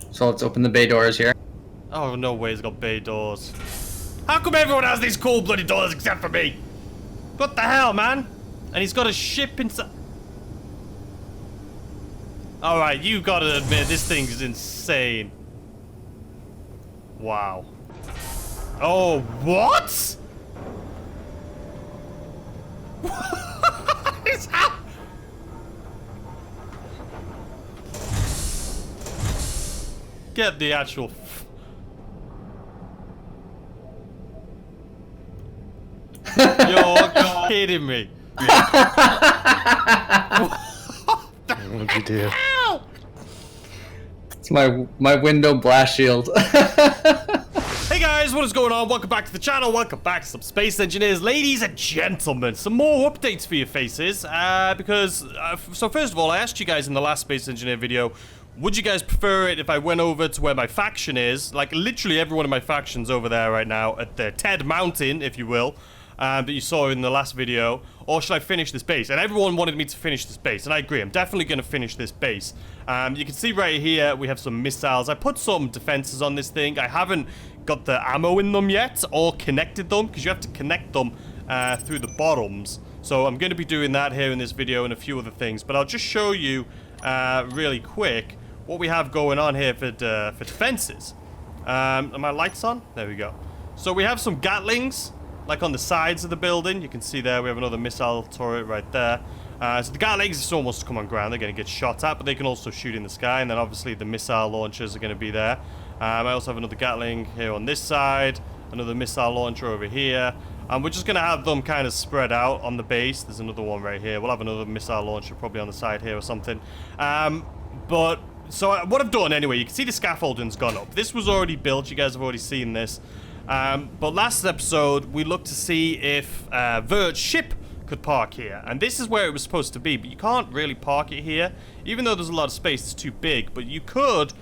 So let's open the bay doors here. Oh, no way it's got bay doors. How come everyone has these cool bloody doors except for me? What the hell, man? And he's got a ship inside. Alright, you gotta admit, this thing is insane. Wow. Oh, what? What is happening? Get the actual... You're kidding me. What'd you do? It's my window blast shield. Hey guys, what is going on? Welcome back to the channel. Welcome back to some Space Engineers. Ladies and gentlemen, some more updates for your faces. So first of all, I asked you guys in the last Space Engineer video, would you guys prefer it if I went over to where my faction is? Like, literally every one of my factions over there right now at the Ted Mountain, if you will, that you saw in the last video. Or should I finish this base? And everyone wanted me to finish this base, and I agree. I'm definitely going to finish this base. You can see right here, we have some missiles. I put some defenses on this thing. I haven't got the ammo in them yet, or connected them, because you have to connect them through the bottoms. So I'm going to be doing that here in this video and a few other things. But I'll just show you really quick what we have going on here for defenses. Are my lights on? There we go. So we have some Gatlings, like on the sides of the building. You can see there we have another missile turret right there. So the Gatlings, if someone wants to come on ground, they're going to get shot at, but they can also shoot in the sky. And then obviously the missile launchers are going to be there. I also have another Gatling here on this side, another missile launcher over here. And we're just going to have them kind of spread out on the base. There's another one right here. We'll have another missile launcher probably on the side here or something. So what I've done anyway, you can see the scaffolding's gone up. This was already built. You guys have already seen this. But last episode, we looked to see if Vert's ship could park here. And this is where it was supposed to be. But you can't really park it here. Even though there's a lot of space, it's too big. But you could,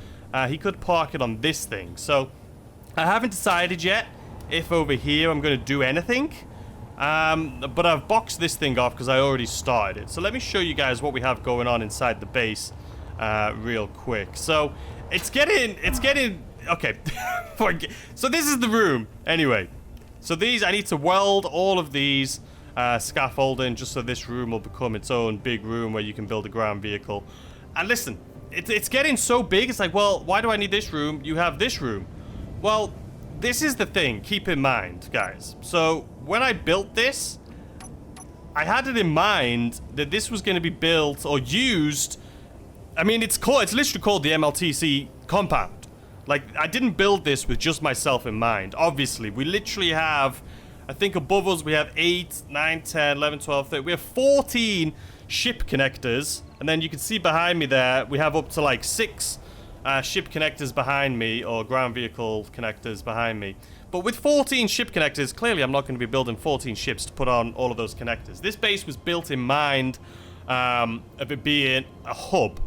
he could park it on this thing. So I haven't decided yet if over here I'm going to do anything. But I've boxed this thing off because I already started it. So let me show you guys what we have going on inside the base. Real quick. So it's getting okay. So this is the room anyway. So these, I need to weld all of these scaffolding just so this room will become its own big room where you can build a ground vehicle. And listen, it's getting so big, it's like, well, why do I need this room? You have this room. Well, this is the thing, keep in mind, guys. So when I built this, I had it in mind that this was going to be built or used. I mean, it's literally called the MLTC Compound. Like, I didn't build this with just myself in mind. Obviously, we literally have, I think above us we have 8, 9, 10, 11, 12, 13. We have 14 ship connectors. And then you can see behind me there, we have up to like 6 ship connectors behind me, or ground vehicle connectors behind me. But with 14 ship connectors, clearly I'm not going to be building 14 ships to put on all of those connectors. This base was built in mind of it being a hub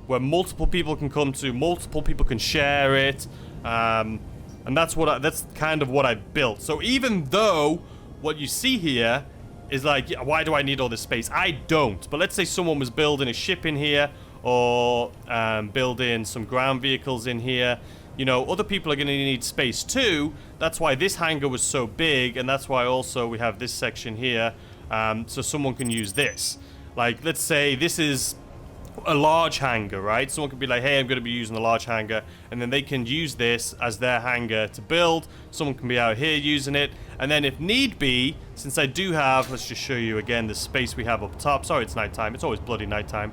where multiple people can come to, multiple people can share it, and that's kind of what I built. So even though what you see here is like, yeah, why do I need all this space? I don't. But let's say someone was building a ship in here, or building some ground vehicles in here. You know, other people are going to need space too. That's why this hangar was so big, and that's why also we have this section here, so someone can use this. Like, let's say this is a large hangar, right? Someone could be like, hey, I'm going to be using a large hangar, and then they can use this as their hangar to build. Someone can be out here using it, and then if need be, since I do have, let's just show you again the space we have up top. Sorry, it's nighttime. It's always bloody nighttime.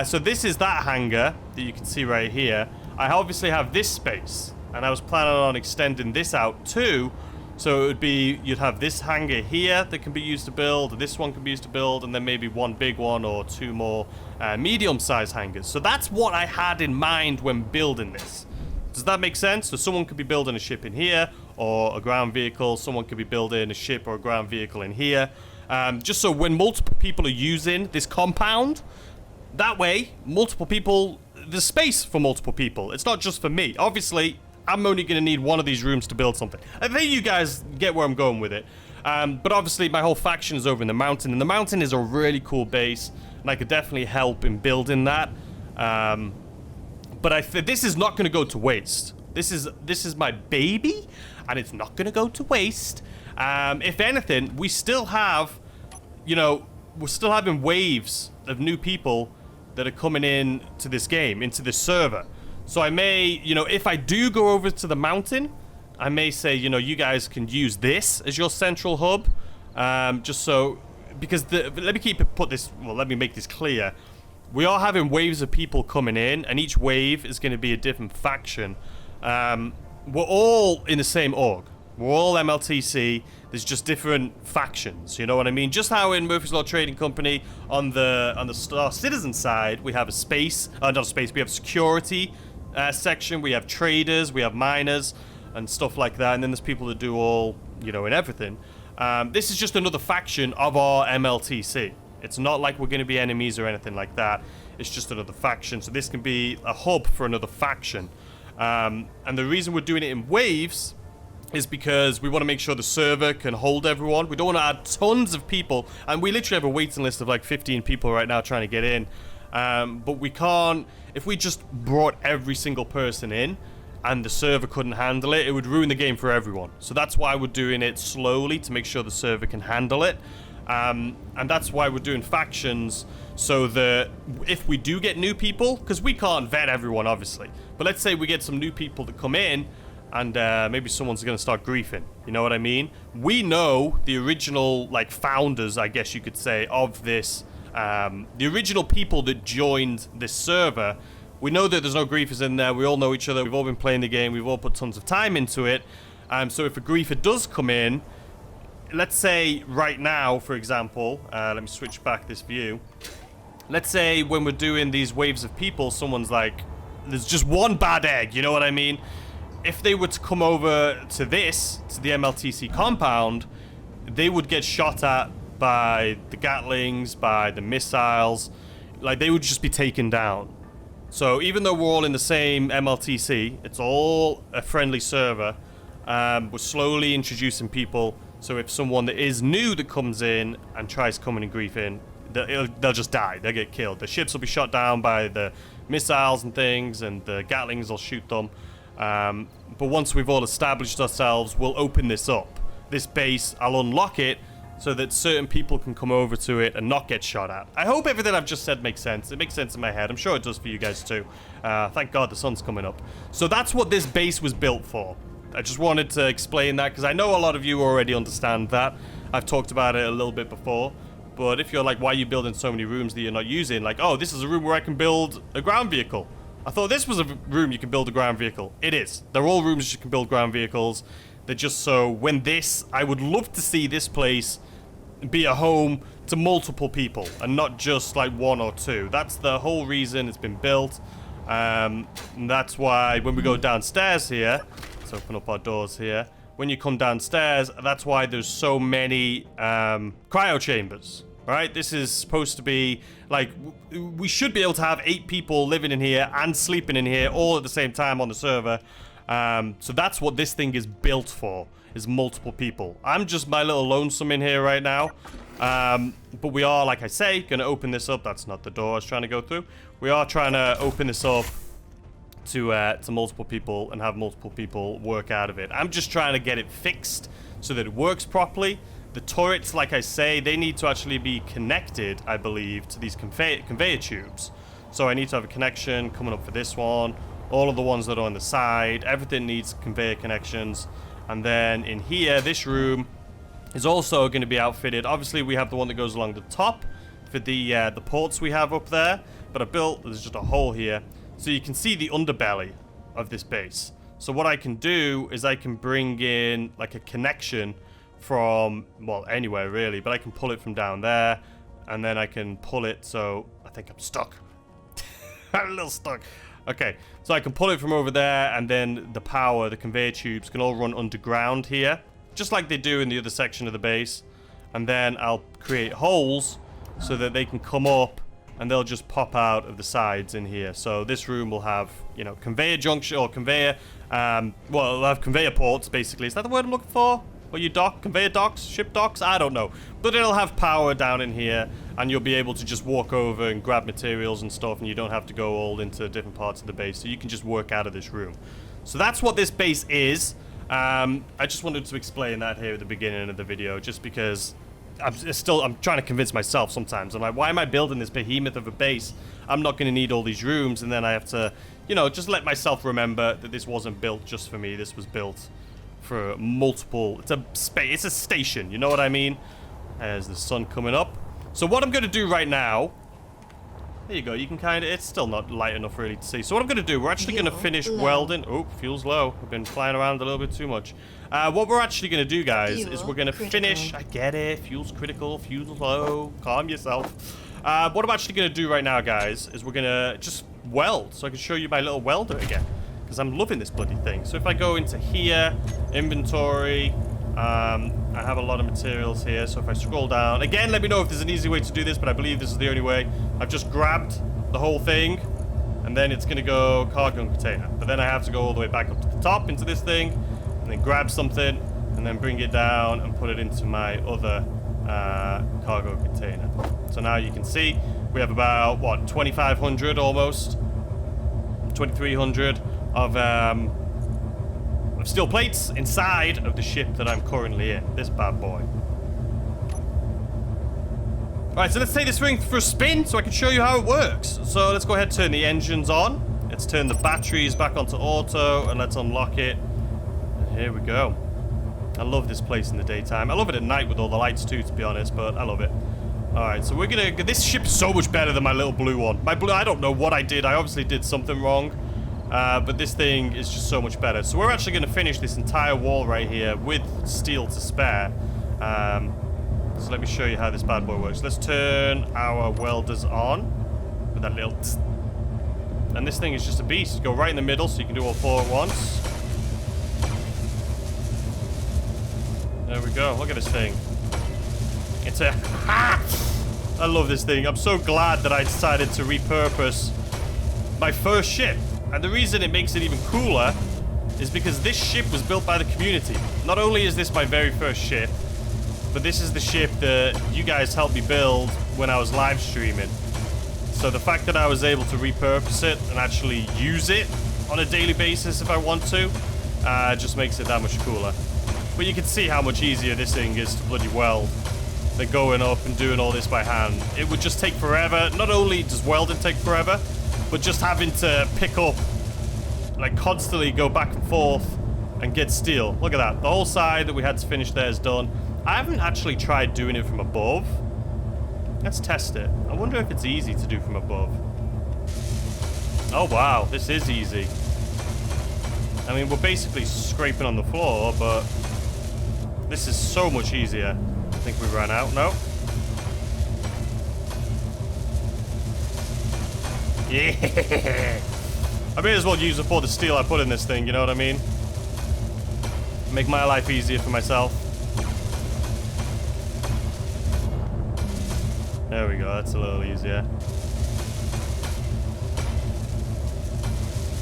So this is that hangar that you can see right here. I obviously have this space, and I was planning on extending this out too. So it would be, you'd have this hangar here that can be used to build, this one can be used to build, and then maybe one big one or 2 more medium-sized hangars. So that's what I had in mind when building this. Does that make sense? So someone could be building a ship in here, or a ground vehicle. Someone could be building a ship or a ground vehicle in here. Just so when multiple people are using this compound, that way, multiple people, there's space for multiple people. It's not just for me. Obviously, I'm only going to need one of these rooms to build something. I think you guys get where I'm going with it. But obviously, my whole faction is over in the mountain. And the mountain is a really cool base. And I could definitely help in building that. But this is not going to go to waste. This is my baby, and it's not going to go to waste. If anything, we still have, you know, we're still having waves of new people that are coming in to this game, into this server. So I may, you know, if I do go over to the mountain, I may say, you know, you guys can use this as your central hub, just so, because let me make this clear. We are having waves of people coming in, and each wave is going to be a different faction. We're all in the same org. We're all MLTC. There's just different factions. You know what I mean? Just how in Murphy's Law Trading Company on the Star Citizen side, we have a space, not a space. We have security section. We have traders. We have miners and stuff like that. And then there's people that do all, you know, in everything. This is just another faction of our MLTC. It's not like we're going to be enemies or anything like that. It's just another faction. So this can be a hub for another faction. And the reason we're doing it in waves is because we want to make sure the server can hold everyone. We don't want to add tons of people. And we literally have a waiting list of like 15 people right now trying to get in. But we can't... If we just brought every single person in and the server couldn't handle it, it would ruin the game for everyone. So that's why we're doing it slowly, to make sure the server can handle it. And that's why we're doing factions, so that if we do get new people, because we can't vet everyone, obviously. But let's say we get some new people that come in, and maybe someone's going to start griefing. You know what I mean? We know the original, like, founders, I guess you could say, of this, the original people that joined this server. We know that there's no griefers in there. We all know each other. We've all been playing the game. We've all put tons of time into it. So if a griefer does come in, let's say right now, for example, let me switch back this view. Let's say when we're doing these waves of people, someone's like, there's just one bad egg, you know what I mean? If they were to come over to this, to the MLTC compound, they would get shot at by the Gatlings, by the missiles. Like, they would just be taken down. So even though we're all in the same MLTC, it's all a friendly server, we're slowly introducing people. So if someone that is new that comes in and tries coming and griefing, they'll just die. They'll get killed. The ships will be shot down by the missiles and things, and the Gatlings will shoot them. But once we've all established ourselves, we'll open this up. This base, I'll unlock it so that certain people can come over to it and not get shot at. I hope everything I've just said makes sense. It makes sense in my head. I'm sure it does for you guys too. Thank God the sun's coming up. So that's what this base was built for. I just wanted to explain that because I know a lot of you already understand that. I've talked about it a little bit before. But if you're like, why are you building so many rooms that you're not using? Like, oh, this is a room where I can build a ground vehicle. I thought this was a room you can build a ground vehicle. It is. They're all rooms you can build ground vehicles. They're just so when this... I would love to see this place be a home to multiple people and not just like one or two. That's the whole reason it's been built. And that's why when we go downstairs here... Let's open up our doors here. When you come downstairs, that's why there's so many cryo chambers, right? This is supposed to be, like, we should be able to have 8 people living in here and sleeping in here all at the same time on the server. So that's what this thing is built for, is multiple people. I'm just my little lonesome in here right now. But we are, like I say, going to open this up. That's not the door I was trying to go through. We are trying to open this up to multiple people and have multiple people work out of it. I'm just trying to get it fixed so that it works properly. The turrets, like I say, they need to actually be connected, I believe, to these conveyor tubes. So I need to have a connection coming up for this one. All of the ones that are on the side, everything needs conveyor connections. And then in here, this room is also going to be outfitted. Obviously, we have the one that goes along the top for the ports we have up there. But I built, there's just a hole here. So you can see the underbelly of this base. So what I can do is I can bring in like a connection from, well, anywhere really, but I can pull it from down there, and then I can pull it, so I think I'm stuck. I'm a little stuck. Okay, so I can pull it from over there, and then the power, the conveyor tubes can all run underground here, just like they do in the other section of the base. And then I'll create holes so that they can come up and they'll just pop out of the sides in here. So this room will have, you know, conveyor junction, or conveyor, well, it'll have conveyor ports, basically. Is that the word I'm looking for? Or you dock, conveyor docks, ship docks? I don't know. But it'll have power down in here. and you'll be able to just walk over and grab materials and stuff, and you don't have to go all into different parts of the base, so you can just work out of this room. So that's what this base is. I just wanted to explain that here at the beginning of the video, just because I'm trying to convince myself sometimes. I'm like, why am I building this behemoth of a base? I'm not going to need all these rooms, and then I have to, you know, just let myself remember that this wasn't built just for me. This was built for multiple. It's a station. You know what I mean? There's the sun coming up. So what I'm going to do right now, there you go, you can kind of, it's still not light enough really to see. So what I'm going to do, we're actually going to finish welding. Oh, fuel's low. I've been flying around a little bit too much. What we're actually going to do, guys, is we're going to finish, I get it, fuel's critical, fuel's low, calm yourself. What I'm actually going to do right now, guys, is we're going to just weld, so I can show you my little welder again, because I'm loving this bloody thing. So if I go into here, inventory, I have a lot of materials here, so if I scroll down, again, let me know if there's an easy way to do this, but I believe this is the only way. I've just grabbed the whole thing, and then it's going to go cargo container. But then I have to go all the way back up to the top into this thing, and then grab something, and then bring it down and put it into my other cargo container. So now you can see we have about, what, 2,500 almost, 2,300 of steel plates inside of the ship that I'm currently in, this bad boy. Alright, so let's take this thing for a spin so I can show you how it works. So let's go ahead and turn the engines on. Let's turn the batteries back onto auto, and let's unlock it. And here we go. I love this place in the daytime. I love it at night with all the lights too, to be honest, but I love it. Alright, so we're gonna... This ship's so much better than my little blue one. My blue, I don't know what I did. I obviously did something wrong. But this thing is just so much better. So we're actually going to finish this entire wall right here with steel to spare. So let me show you how this bad boy works. Let's turn our welders on with that little and this thing is just a beast. Go right in the middle so you can do all four at once. There we go. Look at this thing. It's a... I love this thing. I'm so glad that I decided to repurpose my first ship. And the reason it makes it even cooler is because this ship was built by the community. Not only is this my very first ship, but this is the ship that you guys helped me build when I was live streaming. So the fact that I was able to repurpose it and actually use it on a daily basis if I want to, just makes it that much cooler. But you can see how much easier this thing is to bloody weld than going up and doing all this by hand. It would just take forever. Not only does welding take forever, but just having to pick up, like constantly go back and forth and get steel. Look at that. The whole side that we had to finish there is done. I haven't actually tried doing it from above. Let's test it. I wonder if it's easy to do from above. Oh, wow. This is easy. I mean, we're basically scraping on the floor, but this is so much easier. I think we ran out. No. Yeah. I may as well use up all the steel I put in this thing, you know what I mean? Make my life easier for myself. There we go, that's a little easier.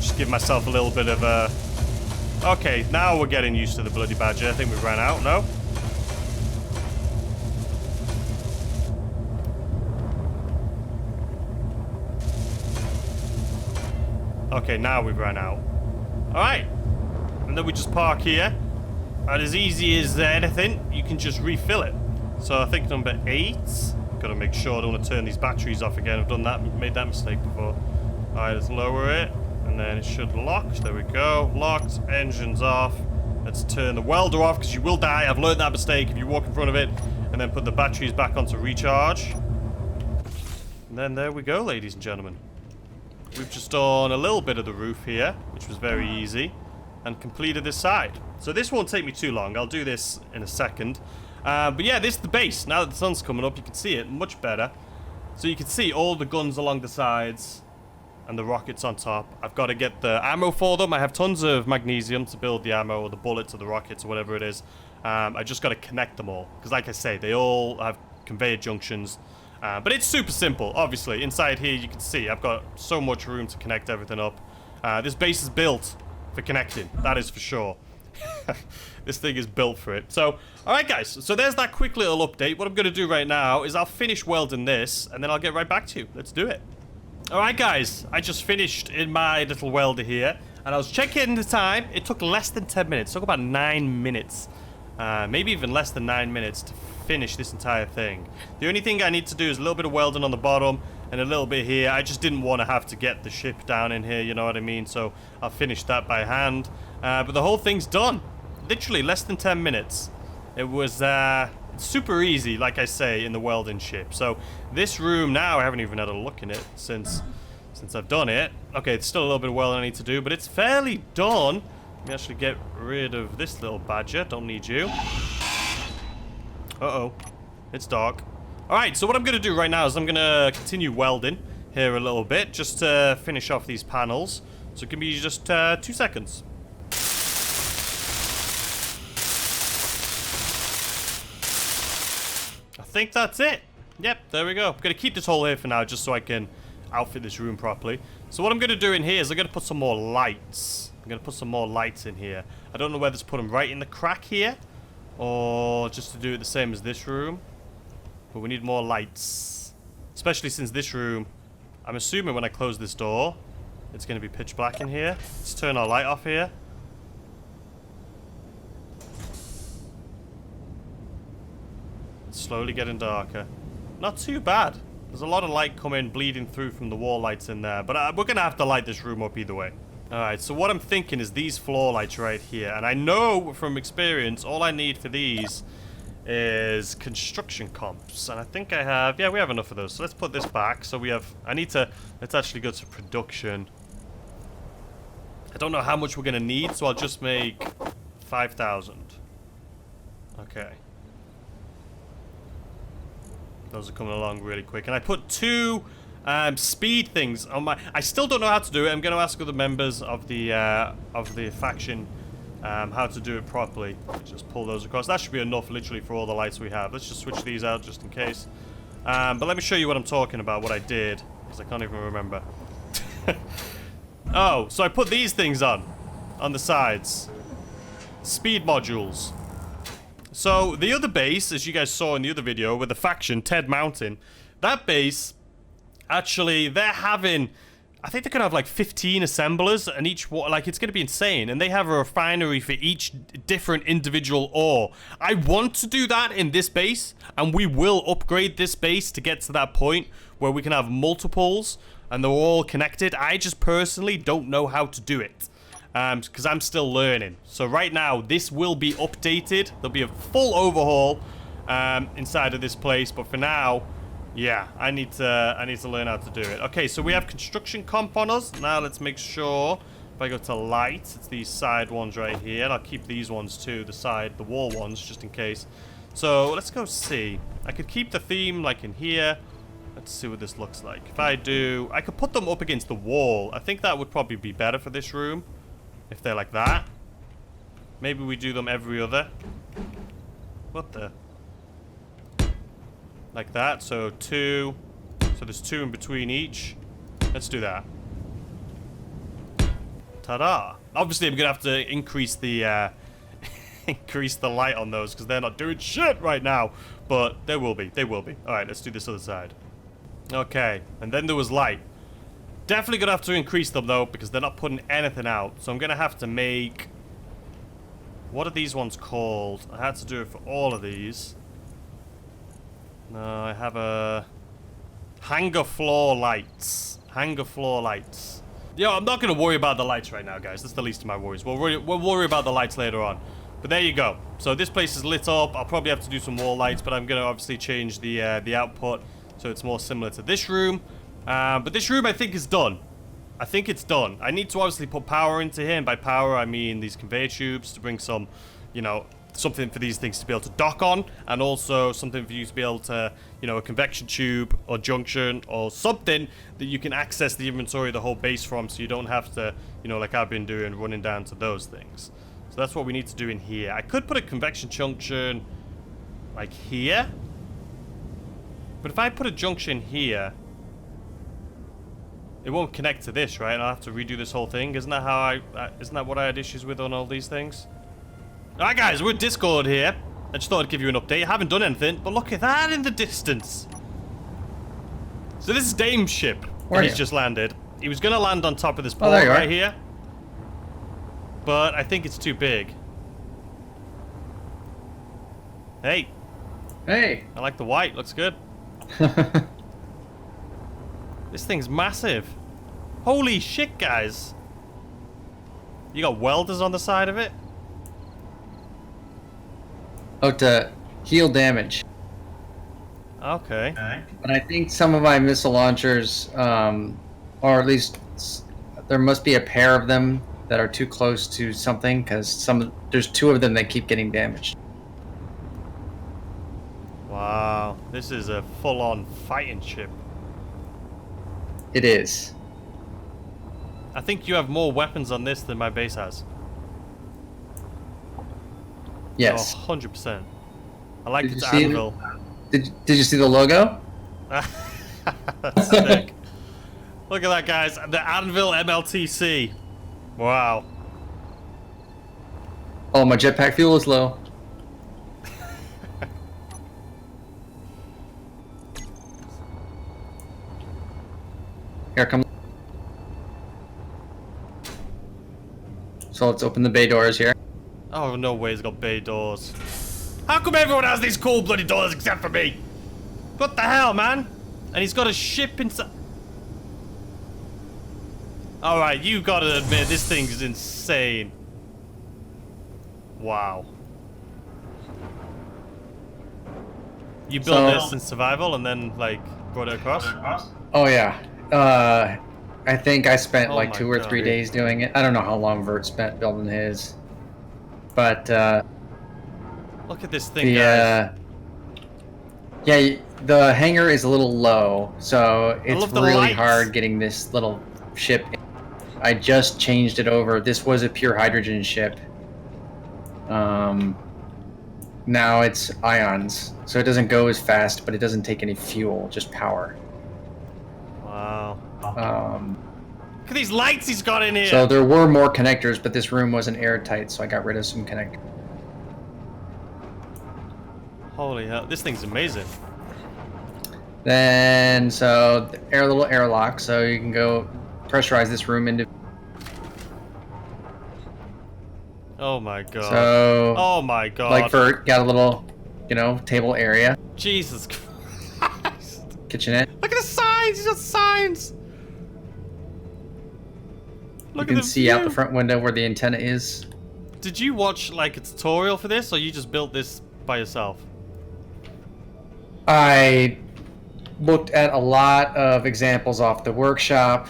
Just give myself a little bit of a... Okay, now we're getting used to the bloody badger. I think we ran out, no? Okay, now we've run out. Alright. And then we just park here. And as easy as anything, you can just refill it. So I think number 8. Gotta make sure I don't want to turn these batteries off again. I've done that, made that mistake before. Alright, let's lower it. And then it should lock. There we go. Locked. Engines off. Let's turn the welder off because you will die. I've learned that mistake if you walk in front of it. And then put the batteries back onto recharge. And then there we go, ladies and gentlemen. We've just done a little bit of the roof here, which was very easy, and completed this side. So this won't take me too long. I'll do this in a second. But yeah, this is the base. Now that the sun's coming up, you can see it much better. So you can see all the guns along the sides and the rockets on top. I've got to get the ammo for them. I have tons of magnesium to build the ammo or the bullets or the rockets or whatever it is. I just got to connect them all. Because like I say, they all have conveyor junctions. But it's super simple, obviously. Inside here, you can see I've got so much room to connect everything up. This base is built for connecting, that is for sure. This thing is built for it. So, alright guys, so there's that quick little update. What I'm going to do right now is I'll finish welding this, and then I'll get right back to you. Let's do it. Alright guys, I just finished in my little welder here, and I was checking the time. It took less than 10 minutes. It took about 9 minutes. Maybe even less than 9 minutes to finish this entire thing. The only thing I need to do is a little bit of welding on the bottom and a little bit here. I just didn't want to have to get the ship down in here, you know what I mean? So I'll finish that by hand. But the whole thing's done. Literally less than 10 minutes. It was super easy, like I say, in the welding ship. So this room now, I haven't even had a look in it since I've done it. Okay, it's still a little bit of welding I need to do, but it's fairly done. Let me actually get rid of this little badger. Don't need you. Uh-oh. It's dark. Alright, so what I'm going to do right now is I'm going to continue welding here a little bit, just to finish off these panels. So it can be just 2 seconds. I think that's it. Yep, there we go. I'm going to keep this hole here for now, just so I can outfit this room properly. So what I'm going to do in here is I'm going to put some more lights. I'm going to put some more lights in here. I don't know whether to put them right in the crack here, or just to do it the same as this room. But we need more lights. Especially since this room, I'm assuming when I close this door, it's going to be pitch black in here. Let's turn our light off here. It's slowly getting darker. Not too bad. There's a lot of light coming, bleeding through from the wall lights in there. But we're going to have to light this room up either way. Alright, so what I'm thinking is these floor lights right here. And I know from experience, all I need for these is construction comps. And I think I have... Yeah, we have enough of those. So let's put this back. So we have... Let's actually go to production. I don't know how much we're going to need, so I'll just make 5,000. Okay. Those are coming along really quick. And I put 2 speed things on my... I still don't know how to do it. I'm going to ask other members of the faction how to do it properly. Just pull those across. That should be enough, literally, for all the lights we have. Let's just switch these out just in case. But let me show you what I'm talking about, what I did, because I can't even remember. Oh, so I put these things on the sides. Speed modules. So, the other base, as you guys saw in the other video with the faction, Ted Mountain, that base, actually, they're having... I think they're going to have like 15 assemblers, and each one, like, it's going to be insane. And they have a refinery for each different individual ore. I want to do that in this base, and we will upgrade this base to get to that point where we can have multiples, and they're all connected. I just personally don't know how to do it. Because I'm still learning. So right now, this will be updated. There'll be a full overhaul inside of this place. But for now, yeah, I need to learn how to do it. Okay, so we have construction comp on us. Now let's make sure if I go to lights, it's these side ones right here. And I'll keep these ones too, the wall ones, just in case. So let's go see. I could keep the theme like in here. Let's see what this looks like. If I do, I could put them up against the wall. I think that would probably be better for this room. If they're like that. Maybe we do them every other. What the? Like that. So 2. So there's 2 in between each. Let's do that. Ta-da. Obviously, I'm going to have to increase the increase the light on those because they're not doing shit right now. But they will be. They will be. Alright, let's do this other side. Okay. And then there was light. Definitely gonna have to increase them though, because they're not putting anything out. So I'm gonna have to make... What are these ones called? I had to do it for all of these. No, I have a... Hanger floor lights. Hanger floor lights. Yo, I'm not gonna worry about the lights right now, guys. That's the least of my worries. We'll worry about the lights later on. But there you go. So this place is lit up. I'll probably have to do some wall lights, but I'm gonna obviously change the output so it's more similar to this room. But this room, I think, is done. I think it's done. I need to obviously put power into here. And by power, I mean these conveyor tubes to bring some, you know, something for these things to be able to dock on. And also something for you to be able to, you know, a convection tube or junction or something that you can access the inventory of the whole base from. So you don't have to, you know, like I've been doing, running down to those things. So that's what we need to do in here. I could put a convection junction like here. But if I put a junction here... It won't connect to this, right? And I'll have to redo this whole thing. Isn't that how isn't that what I had issues with on all these things? Alright guys, we're Discord here. I just thought I'd give you an update. I haven't done anything, but look at that in the distance. So this is Dame's ship Where that are he's you? just landed. He was gonna land on top of this Oh, port there you right are. here. But I think it's too big. Hey, Hey. I like the white, looks good. This thing's massive. Holy shit, guys. You got welders on the side of it? Oh, to heal damage. Okay. But I think some of my missile launchers, or at least there must be a pair of them that are too close to something, because there's 2 of them that keep getting damaged. Wow, this is a full-on fighting ship. It is. I think you have more weapons on this than my base has. Yes. Oh, 100%. I like Did its you see anvil. Did you see the logo? That's sick. Look at that, guys. The Anvil MLTC. Wow. Oh, my jetpack fuel is low. Here comes. So let's open the bay doors here. Oh, no way it's got bay doors. How come everyone has these cool bloody doors except for me? What the hell, man? And he's got a ship inside. Alright, you gotta admit, this thing is insane. Wow. You built this in survival and then, like, brought it across? Oh yeah. I think I spent Oh like my 2 or 3 God. days doing it. I don't know how long Vert spent building his, but Look at this thing, guys. yeah, the hangar is a little low, so it's love the really lights. hard getting this little ship. I just changed it over. This was a pure hydrogen ship. Now it's ions, so it doesn't go as fast, but it doesn't take any fuel, just power. Wow. Um, Look at these lights he's got in here. So there were more connectors, but this room wasn't airtight, so I got rid of some connectors. Holy hell, this thing's amazing. Then, so the little airlock, so you can go pressurize this room into. Oh my god. So, Oh my god. like Vert, got a little, table area, Jesus Christ. kitchenette. Look at the signs! He's got signs! You Look can at the see out view. the front window where the antenna is. Did you watch like a tutorial for this, or you just built this by yourself? I looked at a lot of examples off the workshop,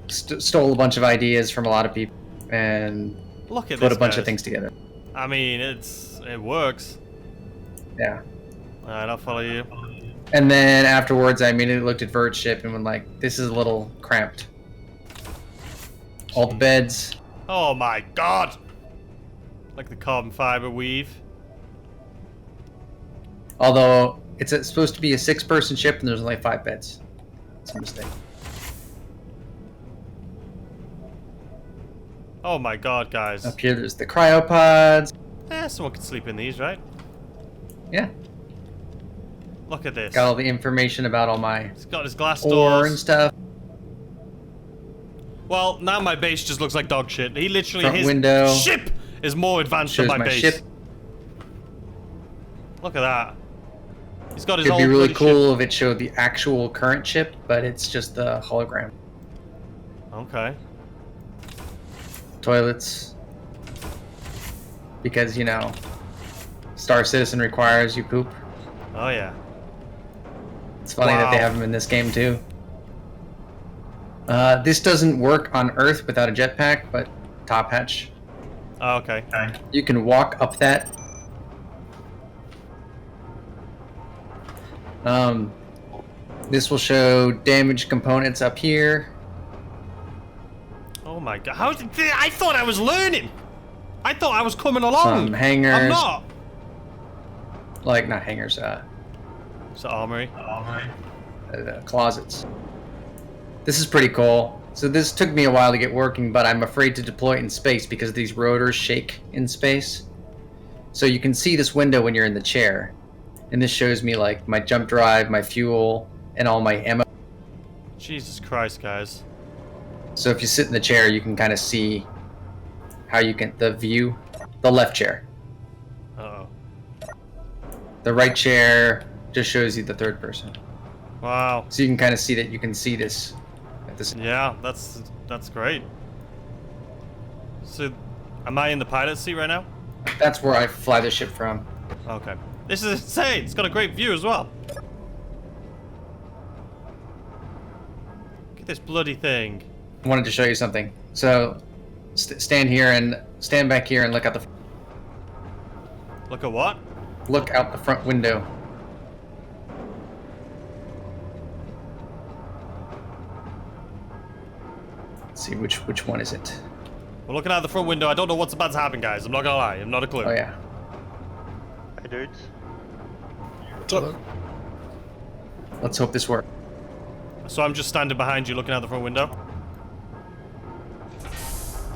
stole a bunch of ideas from a lot of people, and Look at put this, a bunch guys. of things together. I mean, it works. Yeah. Alright, I'll follow you. And then afterwards, I immediately looked at Vert's ship and went like, this is a little cramped. All the beds. Oh my god! Like the carbon fiber weave. Although it's supposed to be a 6-person ship and there's only 5 beds. It's a mistake. Oh my god, guys. Up here, there's the cryopods. Someone could sleep in these, right? Yeah. Look at this. Got all the information about all my He's got his glass ore doors. and stuff. Well, now my base just looks like dog shit. He literally, Front his window. ship is more advanced Shows than my my base. ship. Look at that. He's got his It'd own be really bloody cool if it showed the actual current ship, but it's just the hologram. ship. Okay. Toilets. Because, Star Citizen requires you poop. Oh yeah. It's funny that they Wow. have them in this game too. This doesn't work on Earth without a jetpack, but top hatch. Oh, okay. You can walk up that. This will show damaged components up here. Oh my god. How did I thought I was learning. I thought I was coming along. Some hangers. I'm not. Like, not hangers, It's the armory. closets. This is pretty cool. So this took me a while to get working, but I'm afraid to deploy it in space because these rotors shake in space. So you can see this window when you're in the chair. And this shows me like my jump drive, my fuel, and all my ammo. Jesus Christ, guys. So if you sit in the chair, you can kind of see how you can, the view, the left chair. Uh-oh. The right chair just shows you the third person. Wow. So you can kind of see that you can see this at this. Yeah, that's great. So, am I in the pilot seat right now? That's where I fly the ship from. Okay. This is insane. It's got a great view as well. Look at this bloody thing. I wanted to show you something. So stand back here and look out the. Look at what? Look out the front window. Let's see which one is it? We're looking out the front window. I don't know what's about to happen, guys. I'm not gonna lie. I'm not a clue. Oh yeah. Hey dudes. What's up? Let's hope this works. So I'm just standing behind you, looking out the front window.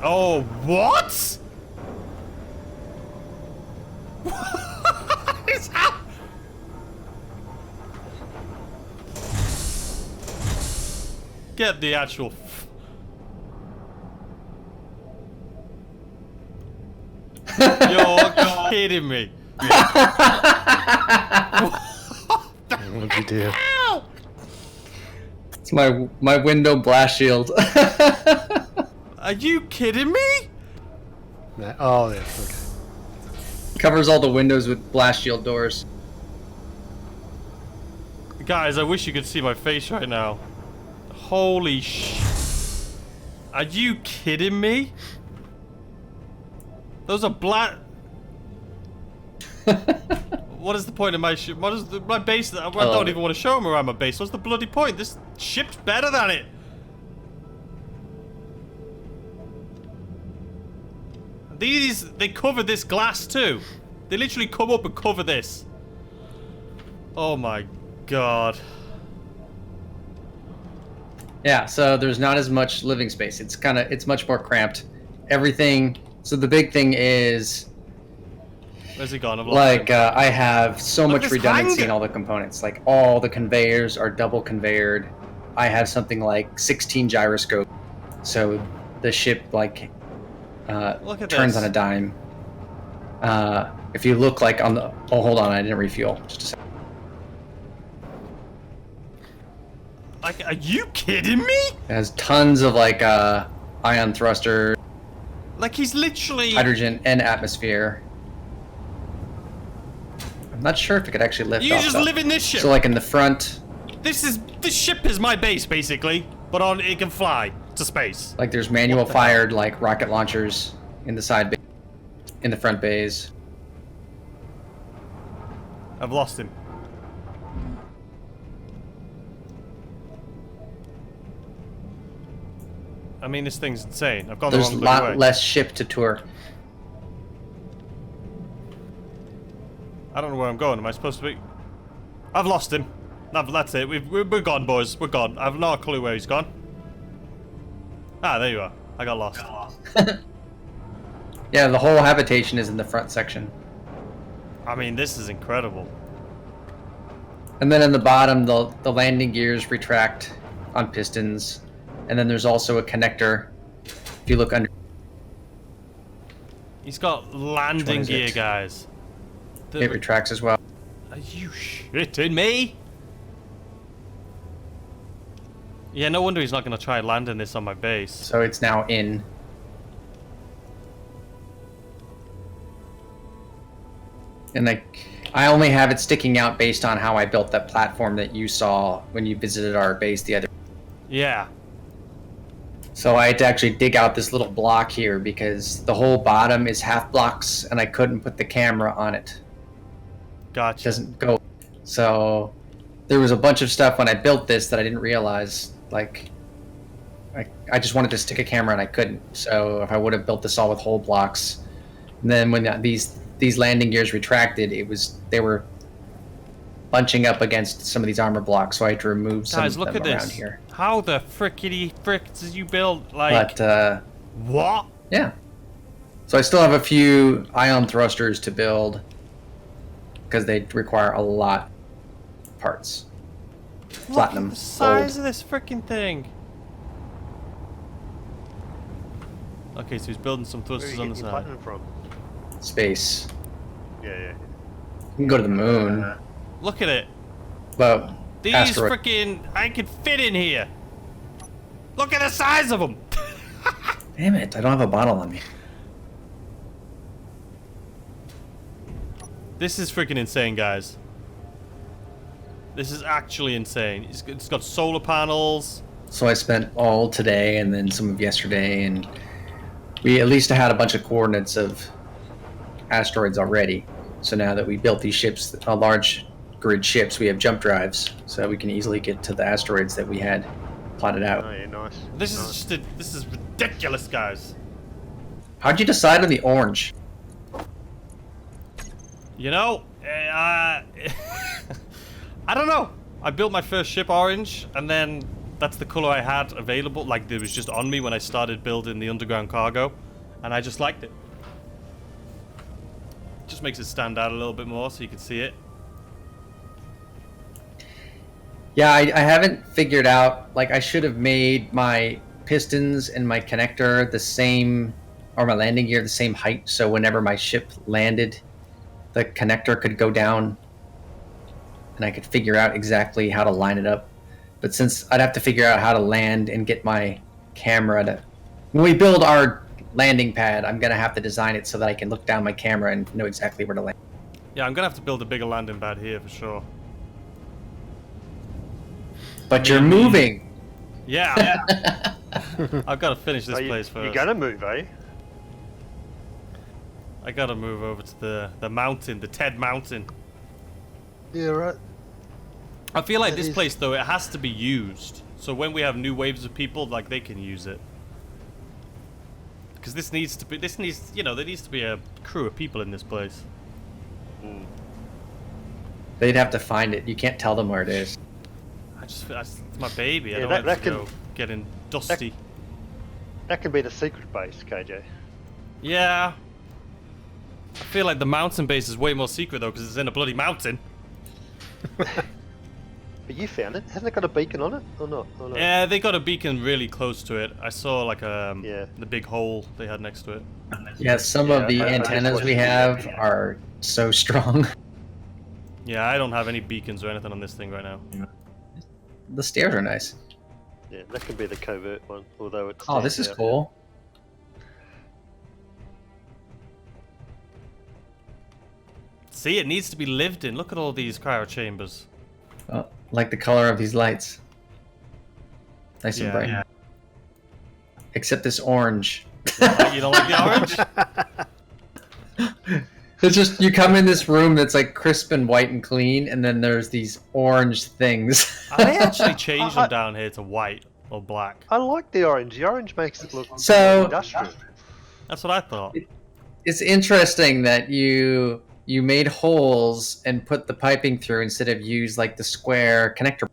Oh, what? What is happening? Get the actual. You're kidding me. What'd you do? It's my window blast shield. Are you kidding me? Oh, yeah, okay. Covers all the windows with blast shield doors. Guys, I wish you could see my face right now. Holy sh... Are you kidding me? Those are black... What is the point of my ship? What is my base? I don't even want to show them around my base. What's the bloody point? This ship's better than it. They cover this glass too. They literally come up and cover this. Oh my god. Yeah, so there's not as much living space. It's much more cramped. Everything. So the big thing is, where's he gone? I've lost him. I have so much this redundancy hanger. in all the components. Like all the conveyors are double conveyored. I have something like 16 gyroscopes. So the ship like Look at turns this. on a dime. If you look like on the, oh hold on, I didn't refuel. Just a second. Like, are you kidding me? It has tons of like ion thruster, Like he's literally. hydrogen, and atmosphere. I'm not sure if it could actually lift You off. just though. live in this ship. So like in the front, This ship is my base basically, but it can fly to space. like there's manual fired like rocket launchers in the side bay, in the front bays. I've lost him. I mean, this thing's insane. I've gone There's the a wrong bloody way. lot less ship to tour. I don't know where I'm going. Am I supposed to be? I've lost him. That's it. We're gone, boys. We're gone. I have no clue where he's gone. Ah, there you are. I got lost. Yeah, the whole habitation is in the front section. I mean, this is incredible. And then in the bottom, the landing gears retract on pistons. And then there's also a connector. If you look under. He's got landing is gear, it? guys. It retracts as well. Are you shitting me? Yeah, no wonder he's not going to try landing this on my base. So it's now in. And like, I only have it sticking out based on how I built that platform that you saw when you visited our base the other. Yeah. So I had to actually dig out this little block here because the whole bottom is half blocks and I couldn't put the camera on it. It Gotcha. doesn't go. So there was a bunch of stuff when I built this that I didn't realize. Like, I just wanted to stick a camera and I couldn't. So if I would have built this all with whole blocks, and then when these landing gears retracted, they were bunching up against some of these armor blocks, so I had to remove some Guys, of look them at around this. here. How the frickety frick did you build, like... But, what? yeah. So I still have a few ion thrusters to build, because they require a lot of parts. Platinum, Look at the size gold. of this freaking thing. Okay, so he's building some Where are thrusters you on the getting your side. platinum from? Space. Yeah, yeah. You can go to the moon, Look at it. but These asteroid. freaking... I could fit in here. Look at the size of them. Damn it! I don't have a bottle on me. This is freaking insane, guys. This is actually insane. It's got solar panels. So I spent all today and then some of yesterday, and we at least had a bunch of coordinates of asteroids already. So now that we built these ships, large grid ships, we have jump drives, so we can easily get to the asteroids that we had plotted out. Oh, yeah, nice. This is nice. just this is ridiculous, guys. How'd you decide on the orange? You know, I don't know. I built my first ship orange, and then that's the color I had available. Like, it was just on me when I started building the underground cargo, and I just liked it. Just makes it stand out a little bit more so you can see it. Yeah, I haven't figured out, like, I should have made my pistons and my connector the same, or my landing gear the same height, so whenever my ship landed, the connector could go down, and I could figure out exactly how to line it up. But since I'd have to figure out how to land and get my camera to... When we build our landing pad, I'm going to have to design it so that I can look down my camera and know exactly where to land. Yeah, I'm gonna have to build a bigger landing pad here for sure. But you're moving! Yeah. I've got to finish this Oh, place first. You're gonna move, eh? I gotta move over to the mountain, the Ted Mountain. Yeah, right. I feel like That this is- place, though, it has to be used. So when we have new waves of people, like, they can use it. Because this needs, you know, there needs to be a crew of people in this place. They'd have to find it. You can't tell them where it is. It's my baby. I Yeah, don't that want it to can- go getting dusty. That can be the secret base, KJ. Yeah. I feel like the mountain base is way more secret, though, because it's in a bloody mountain. But you found it. Hasn't it got a beacon on it? Or not? Or not? Yeah, they got a beacon really close to it. I saw, like, Yeah. the big hole they had next to it. Yeah, some Yeah, of the I just antennas watched we the have video. are so strong. Yeah, I don't have any beacons or anything on this thing right now. The stairs are nice. Yeah, that could be the covert one, although it's... Oh, this is cool. See, it needs to be lived in. Look at all these cryo chambers. Oh, like the color of these lights. Nice and Yeah. bright. Yeah. Except this orange. You don't like the orange? It's just, you come in this room that's like crisp and white and clean, and then there's these orange things. I actually changed them down here to white or black. I like the orange. The orange makes it look So- industrial. That's what I thought. It's interesting that you made holes and put the piping through instead of use like the square connector.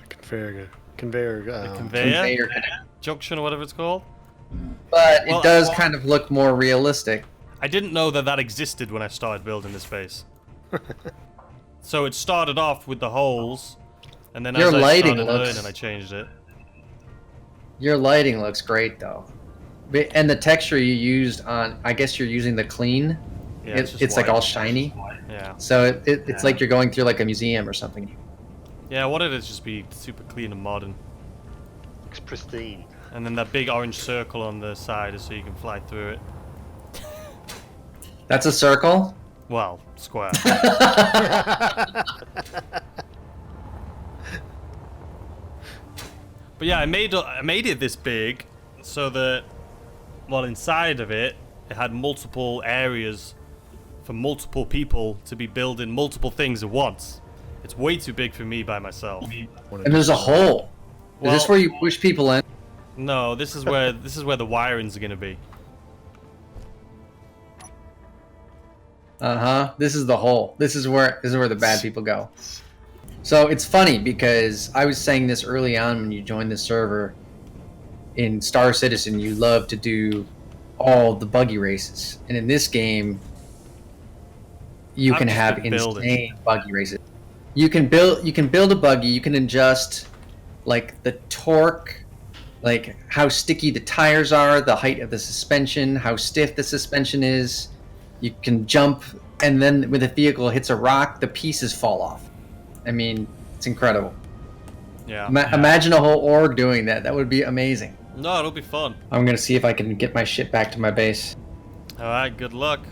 Conveyor. Conveyor Conveyor connector. junction or whatever it's called. But Well, it does kind of look more realistic. I didn't know that that existed when I started building this base. So it started off with the holes, and then Your as I lighting started looks- learning, I changed it. Your lighting looks great though. And the texture you used on, I guess you're using the clean. Yeah, It's just like white. all shiny. Yeah. So it's like you're going through like a museum or something. Yeah, I wanted it to just be super clean and modern. Looks pristine. And then that big orange circle on the side is so you can fly through it. That's a circle? Well, square. But yeah, I made it this big so that, well, inside of it, it had multiple areas for multiple people to be building multiple things at once. It's way too big for me by myself. And there's a hole. Is this Well- where you push people in? No, this is where the wirings are gonna be. This is the hole. This is where the bad people go. So it's funny because I was saying this early on when you joined the server. In Star Citizen, you love to do all the buggy races, and in this game, you can have insane buggy races. You can build a buggy. You can adjust like the torque, like how sticky the tires are, the height of the suspension, how stiff the suspension is. You can jump, and then when the vehicle hits a rock, the pieces fall off. I mean, it's incredible. Yeah. Imagine a whole org doing that. That would be amazing. No, it'll be fun. I'm gonna see if I can get my shit back to my base. Alright, good luck.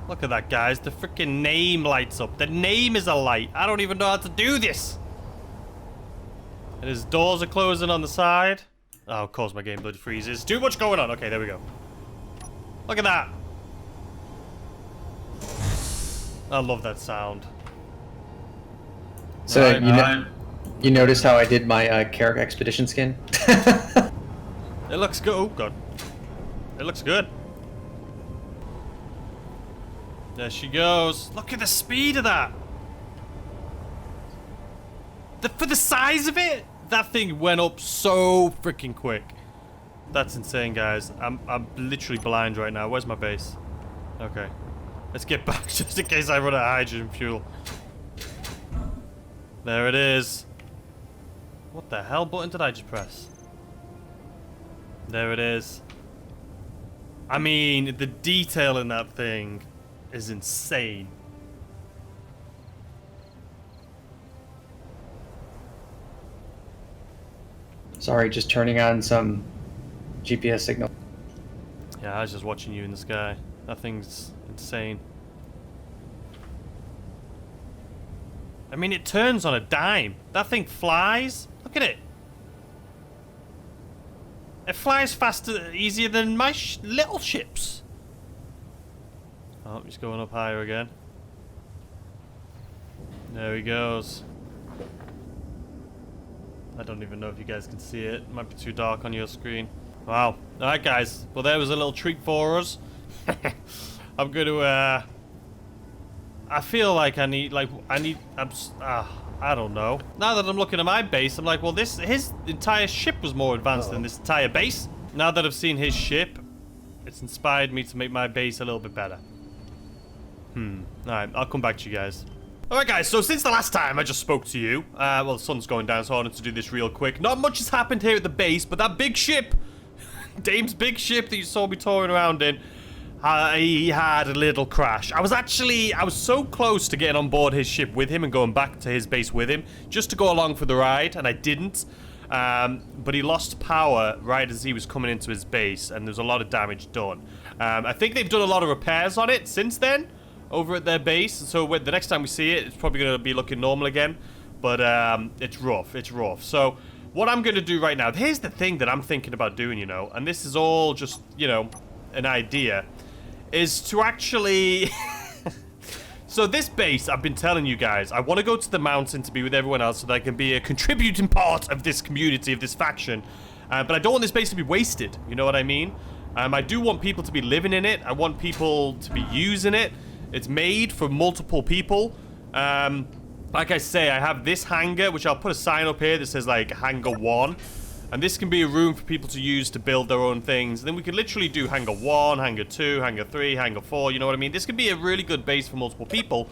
Look at that, guys. The freaking name lights up. The name is a light. I don't even know how to do this. And his doors are closing on the side. Oh, of course my game bloody freezes. Too much going on. Okay, there we go. Look at that. I love that sound. So, you noticed how I did my Carrick Expedition skin? It looks good. Oh, God. It looks good. There she goes. Look at the speed of that. For the size of it, that thing went up so freaking quick. That's insane, guys. I'm literally blind right now. Where's my base? Okay. Let's get back just in case I run out of hydrogen fuel. There it is. What the hell button did I just press? There it is. I mean, the detail in that thing is insane. Sorry, just turning on some GPS signal. Yeah, I was just watching you in the sky. That thing's insane. I mean, it turns on a dime. That thing flies. Look at it. It flies faster, easier than my little ships. Oh, he's going up higher again. There he goes. I don't even know if you guys can see it. It might be too dark on your screen. Wow. Alright, guys. Well, there was a little treat for us. I'm going to, I feel like I don't know. Now that I'm looking at my base, I'm like, well, his entire ship was more advanced than this entire base. Now that I've seen his ship, it's inspired me to make my base a little bit better. Alright, I'll come back to you guys. Alright, guys, so since the last time I just spoke to you, well, the sun's going down, so I wanted to do this real quick. Not much has happened here at the base, but that big ship, Dame's big ship that you saw me touring around in, he had a little crash. I was so close to getting on board his ship with him and going back to his base with him, just to go along for the ride, and I didn't. But he lost power right as he was coming into his base, and there's a lot of damage done. I think they've done a lot of repairs on it since then, over at their base, so the next time we see it, it's probably going to be looking normal again. But it's rough. So what I'm going to do right now, here's the thing that I'm thinking about doing, you know, and this is all just, you know, an idea, is to actually... So this base, I've been telling you guys, I want to go to the mountain to be with everyone else so that I can be a contributing part of this community, of this faction. But I don't want this base to be wasted, you know what I mean? I do want people to be living in it. I want people to be using it. It's made for multiple people. Like I say, I have this hangar, which I'll put a sign up here that says, like, Hangar 1. And this can be a room for people to use to build their own things. And then we could literally do Hangar 1, Hangar 2, Hangar 3, Hangar 4, you know what I mean? This could be a really good base for multiple people.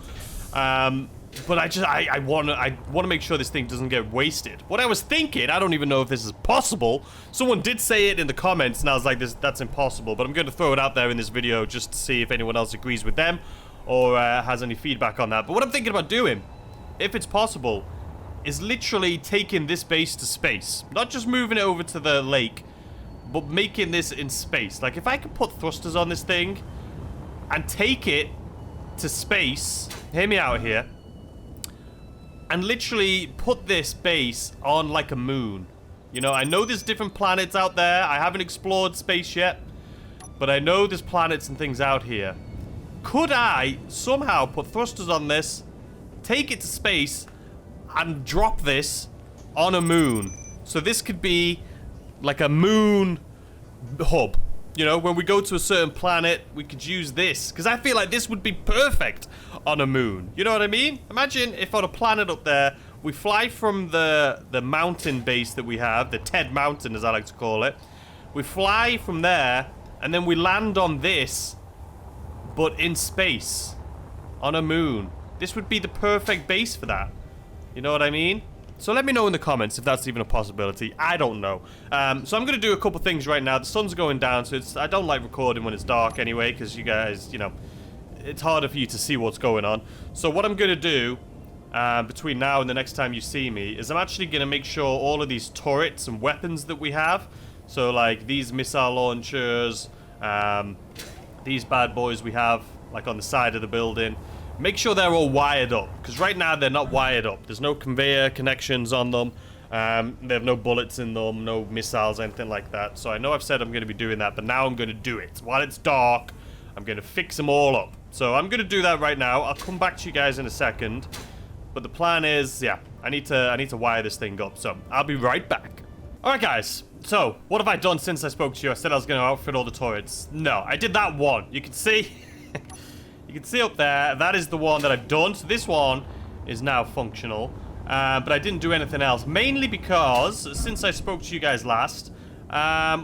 But I want to make sure this thing doesn't get wasted. What I was thinking, I don't even know if this is possible. Someone did say it in the comments, and I was like, that's impossible. But I'm going to throw it out there in this video just to see if anyone else agrees with them or has any feedback on that. But what I'm thinking about doing, if it's possible, is literally taking this base to space. Not just moving it over to the lake, but making this in space. Like, if I could put thrusters on this thing and take it to space, hear me out here, and literally put this base on like a moon. You know, I know there's different planets out there. I haven't explored space yet, but I know there's planets and things out here. Could I somehow put thrusters on this, take it to space, and drop this on a moon? So this could be like a moon hub. you know, when we go to a certain planet, we could use this. Because I feel like this would be perfect on a moon. You know what I mean? Imagine if on a planet up there, we fly from the mountain base that we have, the Ted Mountain as I like to call it. We fly from there, and then we land on this, but in space, on a moon. This would be the perfect base for that. You know what I mean? So let me know in the comments if that's even a possibility. I don't know. So I'm going to do a couple things right now. The sun's going down, so I don't like recording when it's dark anyway, because you guys, you know, it's harder for you to see what's going on. So what I'm going to do between now and the next time you see me is I'm actually going to make sure all of these turrets and weapons that we have, so like these missile launchers, these bad boys we have like on the side of the building, make sure they're all wired up, because right now they're not wired up. There's no conveyor connections on them. They have no bullets in them, no missiles, anything like that. So I know I've said I'm going to be doing that, but now I'm going to do it. While it's dark, I'm going to fix them all up. So I'm going to do that right now. I'll come back to you guys in a second. But the plan is, yeah, I need to wire this thing up. So I'll be right back. All right, guys. So what have I done since I spoke to you? I said I was going to outfit all the turrets. No, I did that one. You can see... You can see up there, that is the one that I've done. So this one is now functional. But I didn't do anything else. Mainly because, since I spoke to you guys last,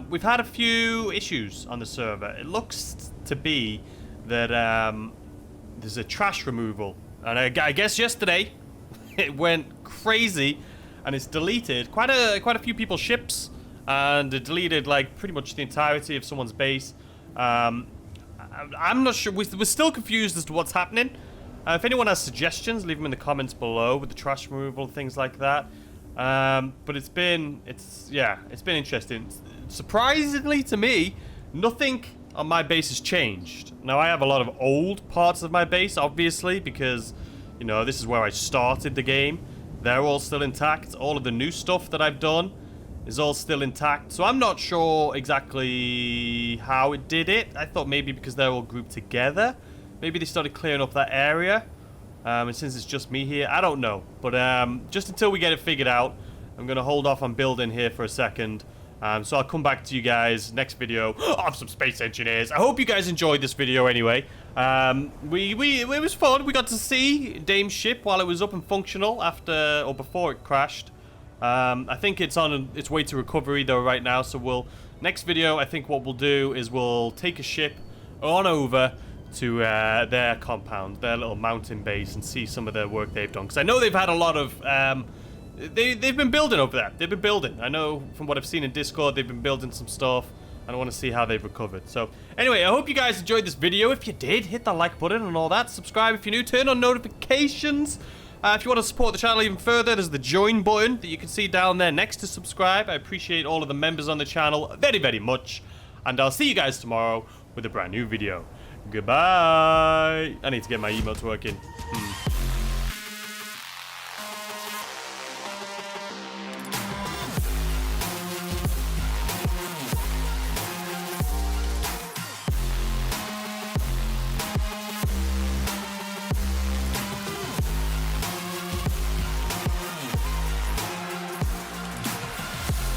we've had a few issues on the server. It looks to be that there's a trash removal. And I guess yesterday, it went crazy. And it's deleted quite a few people's ships. And it deleted, like, pretty much the entirety of someone's base. I'm not sure. We're still confused as to what's happening. If anyone has suggestions, leave them in the comments below with the trash removal, things like that. But it's been interesting. Surprisingly to me, nothing on my base has changed. Now I have a lot of old parts of my base, obviously, because you know this is where I started the game. They're all still intact. All of the new stuff that I've done is all still intact. So I'm not sure exactly how it did it. I thought maybe because they're all grouped together. Maybe they started clearing up that area. And since it's just me here, I don't know. But just until we get it figured out, I'm going to hold off on building here for a second. So I'll come back to you guys next video of some space engineers. I hope you guys enjoyed this video anyway. It was fun. We got to see Dame's ship while it was up and functional before it crashed. I think it's on its way to recovery though right now, so next video I think what we'll do is we'll take a ship on over to their compound, their little mountain base, and see some of their work they've done, because I know they've had a lot of they've been building over there. They've been building. I know from what I've seen in Discord they've been building some stuff, and I want to see how they've recovered. So anyway, I hope you guys enjoyed this video. If you did, hit that like button and all that. Subscribe if you're new, turn on notifications. If you want to support the channel even further, there's the join button that you can see down there next to subscribe. I appreciate all of the members on the channel very, very much. And I'll see you guys tomorrow with a brand new video. Goodbye. I need to get my emotes working.